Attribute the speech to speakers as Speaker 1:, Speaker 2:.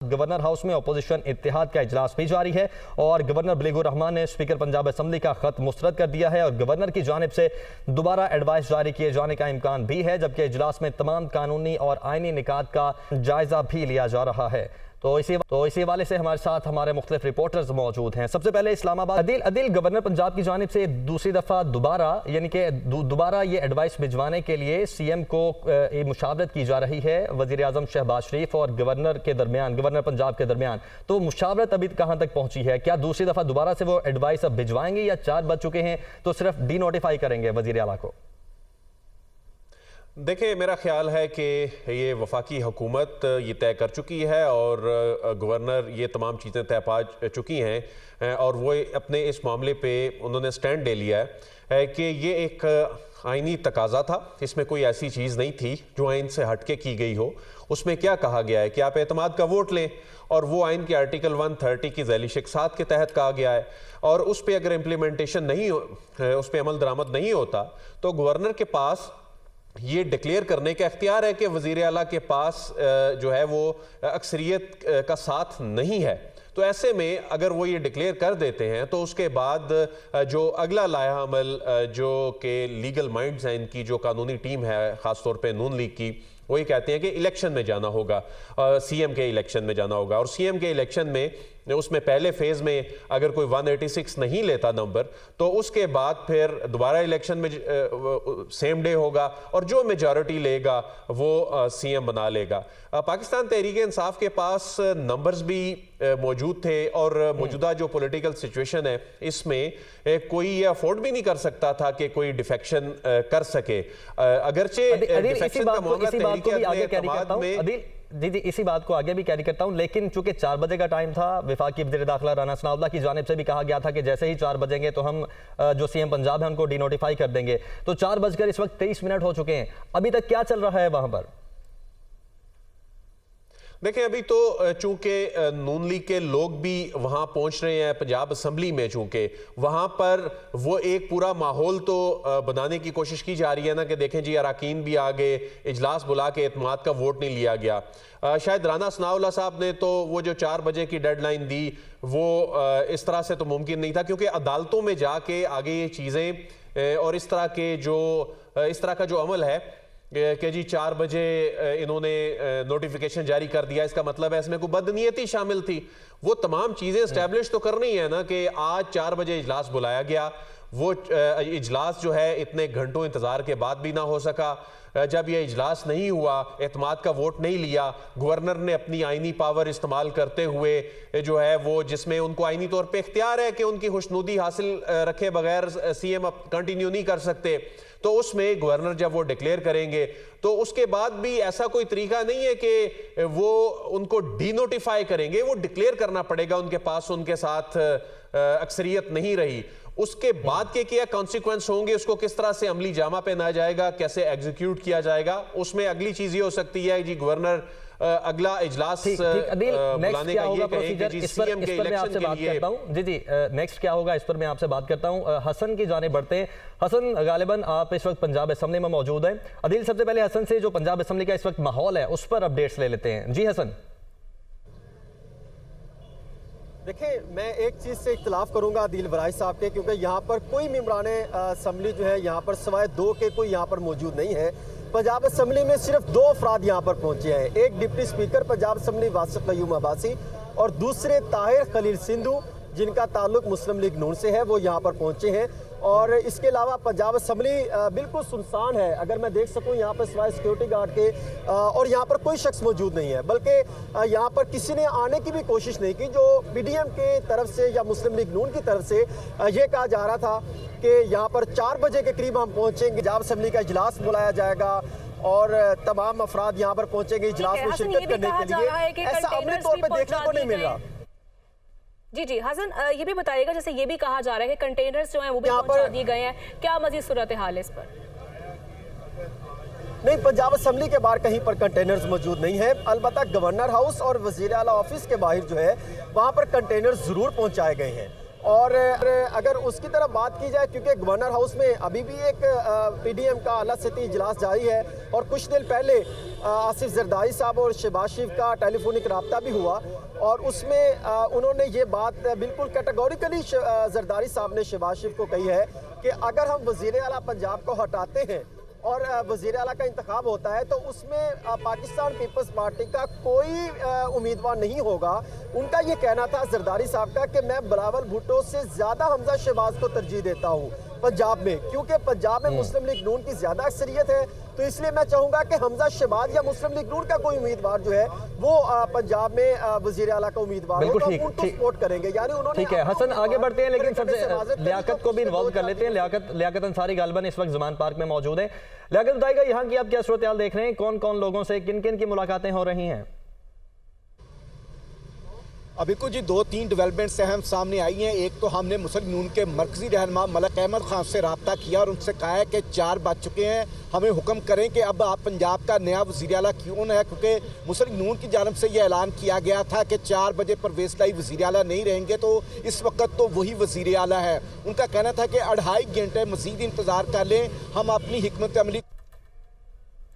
Speaker 1: Governor house में opposition इत्तेहाद का इजलास भी जारी है और गवर्नर बिलीगुर रहमान ने स्पीकर पंजाब असेंबली का खत मुस्तरद कर दिया है और गवर्नर की जानिब से दोबारा एडवाइस जारी किए जाने का इम्कान भी है, जबकि इजलास में तमाम कानूनी और आईनी निकात का जायजा भी लिया जा रहा है। तो इसी हवाले से हमारे साथ हमारे मुख्तलिफ रिपोर्टर्स मौजूद हैं। सबसे पहले इस्लामाबाद अदिल गवर्नर पंजाब की जानिब से दूसरी दफ़ा दोबारा ये एडवाइस भिजवाने के लिए सीएम को मुशावरत की जा रही है वज़ीर आज़म शहबाज शरीफ और गवर्नर पंजाब के दरमियान। तो मुशावरत अभी कहाँ तक पहुंची है? क्या दूसरी दफ़ा दोबारा से वो एडवाइस अब भिजवाएंगे या 4 बज चुके हैं तो सिर्फ डी नोटिफाई करेंगे वज़ीर आला को?
Speaker 2: देखिए, मेरा ख्याल है कि ये वफाकी हुकूमत ये तय कर चुकी है और गवर्नर ये तमाम चीज़ें तय पा चुकी हैं और वो अपने इस मामले पे उन्होंने स्टैंड ले लिया है कि ये एक आईनी तकाजा था, इसमें कोई ऐसी चीज़ नहीं थी जो आइन से हटके की गई हो। उसमें क्या कहा गया है कि आप एतमाद का वोट लें और वो आइन के आर्टिकल 130 की ज़ैली शिकसात के तहत कहा गया है और उस पर अगर इम्प्लीमेंटेशन नहीं हो, उस पर अमल दरामद नहीं होता तो गवर्नर के पास ये डिक्लेयर करने का इख्तियार है कि वज़ीर आला के पास जो है वो अक्सरियत का साथ नहीं है। तो ऐसे में अगर वो ये डिक्लेयर कर देते हैं तो उसके बाद जो अगला लाया अमल जो कि लीगल माइंड्स हैं, इनकी जो कानूनी टीम है ख़ासतौर पे नून लीग की, वो ये कहते हैं कि इलेक्शन में जाना होगा, सीएम के इलेक्शन में जाना होगा और सीएम के इलेक्शन में उसमें पहले फेज़ में अगर कोई 186 नहीं लेता नंबर तो उसके बाद फिर दोबारा इलेक्शन में सेम डे होगा और जो मेजॉरिटी लेगा वो सीएम बना लेगा। पाकिस्तान तहरीक इंसाफ के पास नंबर्स भी मौजूद थे और मौजूदा जो पॉलिटिकल सिचुएशन है इसमें कोई ये अफोर्ड भी नहीं कर सकता था कि कोई डिफेक्शन कर सके। अगरचे डिफेक्शन का मामला
Speaker 1: जी इसी बात को आगे भी कैरी करता हूं, लेकिन चूंकि 4 बजे का टाइम था, वफाकी वज़ीर दाखिला राना सनाउल्लाह की जानिब से भी कहा गया था कि जैसे ही 4 बजेंगे तो हम जो सीएम पंजाब है उनको डी नोटिफाई कर देंगे। तो 4 बजकर इस वक्त 23 मिनट हो चुके हैं, अभी तक क्या चल रहा है वहां पर?
Speaker 2: देखें, अभी तो चूंकि नून लीग के लोग भी वहां पहुंच रहे हैं पंजाब असम्बली में, चूंकि वहां पर वो एक पूरा माहौल तो बनाने की कोशिश की जा रही है ना कि देखें जी अरकान भी आ गए, इजलास बुला के एतमाद का वोट नहीं लिया गया। शायद राना सनाउल्लाह साहब ने तो वो जो 4 बजे की डेडलाइन दी वो इस तरह से तो मुमकिन नहीं था, क्योंकि अदालतों में जाके आगे ये चीज़ें और इस तरह का जो अमल है कि जी 4 बजे इन्होंने नोटिफिकेशन जारी कर दिया, इसका मतलब है इसमें कोई बदनीयती शामिल थी। वो तमाम चीज़ें इस्टेब्लिश तो करनी है ना कि आज 4 बजे इजलास बुलाया गया, वो इजलास जो है इतने घंटों इंतज़ार के बाद भी ना हो सका। जब यह इजलास नहीं हुआ, एतमाद का वोट नहीं लिया, गवर्नर ने अपनी आईनी पावर इस्तेमाल करते हुए जो है वो, जिसमें उनको आईनी तौर पे इख्तियार है कि उनकी खुशनुदी हासिल रखे बगैर सीएम कंटिन्यू नहीं कर सकते, तो उसमें गवर्नर जब वो डिक्लेयर करेंगे तो उसके बाद भी ऐसा कोई तरीका नहीं है कि वो उनको डी नोटिफाई करेंगे, वो डिक्लेयर करना पड़ेगा उनके पास उनके साथ अक्सरियत नहीं रही। उसके बाद के क्या कॉन्सिक्वेंस होंगे, उसको किस तरह से अमली जामा पहनाया जाएगा, कैसे एग्जीक्यूट किया जाएगा, उसमें अगली चीज ये हो सकती है जी गवर्नर अगला इजलास बुलाने का ये कहेंगे जी सीएम के इलेक्शन के लिए।
Speaker 1: नेक्स्ट क्या होगा इस पर मैं आपसे बात करता हूं। हसन की जाने बढ़ते हैं। हसन, गालिबन आप इस वक्त पंजाब असेंबली में मौजूद हैं। अदिल, सबसे पहले हसन से जो पंजाब असेंबली का इस वक्त माहौल है उस पर अपडेट्स ले लेते हैं। जी हसन।
Speaker 3: देखिए, मैं एक चीज़ से इख्तिलाफ करूंगा आदिल बराई साहब के, क्योंकि यहाँ पर कोई मेंबरान असम्बली जो है यहाँ पर सिवाय 2 के कोई यहाँ पर मौजूद नहीं है। पंजाब असम्बली में सिर्फ 2 अफराद यहाँ पर पहुँचे हैं, एक deputy speaker Punjab assembly Wasif Qayyum Abbasi और दूसरे ताहिर खलील सिंधु जिनका ताल्लुक मुस्लिम लीग नून से है, वो यहाँ पर पहुँचे हैं। और इसके अलावा पंजाब असम्बली बिल्कुल सुनसान है, अगर मैं देख सकूं यहाँ पर सिवाय सिक्योरिटी गार्ड के और यहाँ पर कोई शख्स मौजूद नहीं है, बल्कि यहाँ पर किसी ने आने की भी कोशिश नहीं की। जो पीडीएम के तरफ से या मुस्लिम लीग नून की तरफ से ये कहा जा रहा था कि यहाँ पर 4 बजे के करीब हम पहुँचेंगे, पंजाब असम्बली का इजलास बुलाया जाएगा और तमाम अफराद यहाँ पर पहुँचेंगे इजलास में शिरकत करने के लिए, ऐसा अमली तौर पर देखने को नहीं मिल रहा।
Speaker 4: जी हसन, ये भी बताइएगा, जैसे ये भी कहा जा रहा है कि कंटेनर्स जो हैं वो भी पहुंचा दिए गए हैं, क्या मजीद सूरत हाल है इस पर?
Speaker 3: नहीं, पंजाब असम्बली के बाहर कहीं पर कंटेनर्स मौजूद नहीं है। अलबत्ता गवर्नर हाउस और वज़ीर आला ऑफिस के बाहर जो है वहाँ पर कंटेनर्स ज़रूर पहुँचाए गए हैं। और अगर उसकी तरफ बात की जाए, क्योंकि गवर्नर हाउस में अभी भी एक पीडीएम का आला सतही इजलास जारी है और कुछ दिन पहले आसिफ जरदारी साहब और शहबाज शरीफ का टेलीफोनिक रब्ता भी हुआ और उसमें उन्होंने ये बात बिल्कुल कैटेगोरिकली जरदारी साहब ने शहबाज शरीफ को कही है कि अगर हम वज़ीर आला पंजाब को हटाते हैं और वज़ीर आला का इंतखाब होता है तो उसमें पाकिस्तान पीपल्स पार्टी का कोई उम्मीदवार नहीं होगा। उनका ये कहना था जरदारी साहब का कि मैं बिलावल भुट्टो से ज़्यादा हमजा शहबाज को तरजीह देता हूँ पंजाब में, क्योंकि पंजाब में मुस्लिम लीग नून की ज़्यादा अक्सरियत है, तो इसलिए मैं चाहूँगा कि हमजा शहबाज या मुस्लिम लीग नून का कोई उम्मीदवार जो है वो पंजाब में वज़ीर आला का उम्मीदवार हो, तो हम उनको सपोर्ट करेंगे। यानी उन्होंने
Speaker 1: ठीक है हसन, आगे बढ़ते हैं, लेकिन सबसे लियाकत को भी इन्वॉल्व कर लेते हैं। लियाकत अंसारी गालिबन इस वक्त ज़मान पार्क में मौजूद है। लियाकत बताइएगा, यहाँ की आप क्या सूरत हाल देख रहे हैं, कौन कौन लोगों से किन किन की मुलाकातें हो रही हैं?
Speaker 5: अभी कुछ 2-3 डेवलपमेंट्स अहम सामने आई हैं। एक तो हमने मुस्लिम नून के मरकजी रहनुमा मलक अहमद खान से रब्ता किया और उनसे कहा है कि 4 बज चुके हैं, हमें हुक्म करें कि अब आप पंजाब का नया वज़ीर आला क्यों है, क्योंकि मुस्लिम नून की जानब से यह ऐलान किया गया था कि 4 बजे परवेज़ लाई वज़ीर आला नहीं रहेंगे, तो इस वक्त तो वही वज़ीर आला है। उनका कहना था कि 2.5 घंटे मज़ीद इंतज़ार कर लें, हम अपनी हिकमत अमली